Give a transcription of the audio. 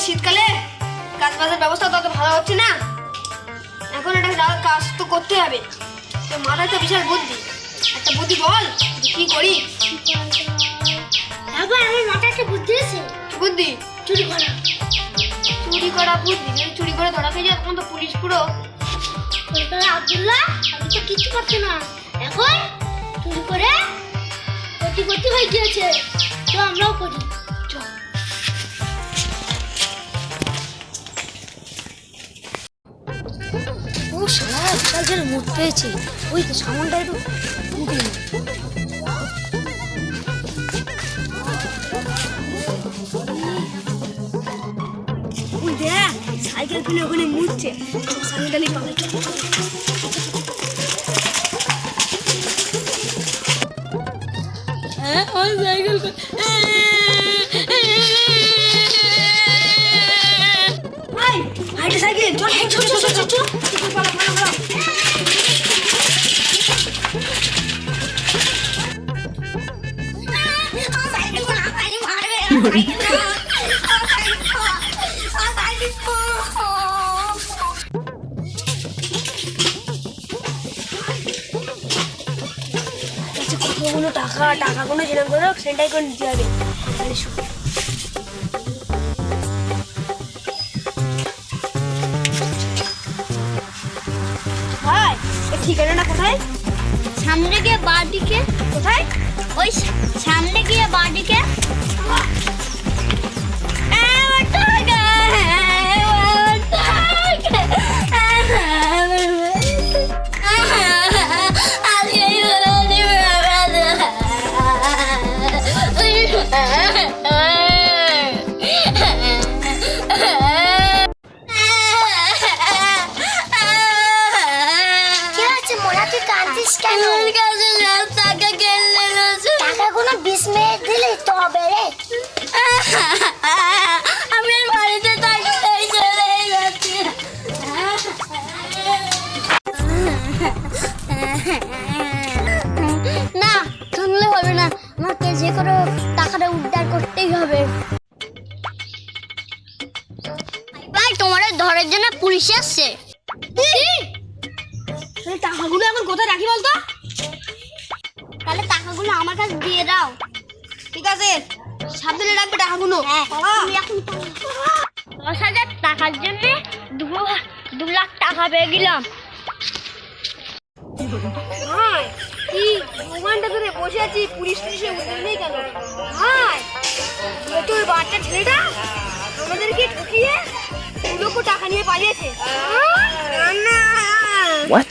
শীতকালে কাজ বাজের ব্যবস্থা তত ভালো হচ্ছে না। এখন এটা কাজ তো করতে হবে। তো মাথায় তো বিশাল বুদ্ধি, একটা বুদ্ধি বল কি করি। বাবা আমার মাথায় একটা বুদ্ধি আছে। বুদ্ধি? চুরি করা। চুরি করা বুদ্ধি? যদি চুরি করে ধরা খেয়ে যায় তখন তো পুলিশ পুরো। আব্দুল্লাহ আমি তো কিচ্ছু পারছি না, এখন চুরি করে কোটি হয়ে গিয়েছে, তো আমরাও করি। ও শালা বিশাল যেন মুখ পেয়েছে, ওই তো সামনটা একটু উঠে ওই দেখ সাইকেল ফেলে ওখানে মুড়ছে। সাইকেলটালি পাবে। হ্যাঁ ওই সাইকেল সাইকেল চল চল চল চল চল কতগুলো টাকাগুলো যেরকম করে সেটাই করে নিতে হবে। ভাই ঠিকানাটা কোথায়? সামনে গিয়ে বাঁদিকে। কোথায়? ওই সামনে গিয়ে বাঁদিকে। টাকাগুলো 20 মিনিট দিলে তো হবে রে। আমি বাড়িতে থাকতেই চলে যাচ্ছি। না শুনলে হবে না, আমাকে যে কোনো টাকাটা উদ্ধার করতেই হবে। ভাই তোমার ধরার জন্য পুলিশ আসছে। টাকাগুলো এখন কোথায় রাখি বলতো? তাহলে টাকাগুলো আমার কাছে দিয়ে দাও। ঠিক আছে, সাবধানে রাখবে টাকাগুলো। হ্যাঁ, আমি এখন 10,000 টাকার জন্য 2 লাখ টাকা পেয়ে গেলাম। ভাই কি 2 ঘন্টা ধরে বসে আছি, পুলিশ উঠে নেই কেন? ভাই তোর বাচ্চা ছেলেটা আমাদেরকে ঠকিয়ে 2 লক্ষ টাকা নিয়ে পালিয়েছে। What?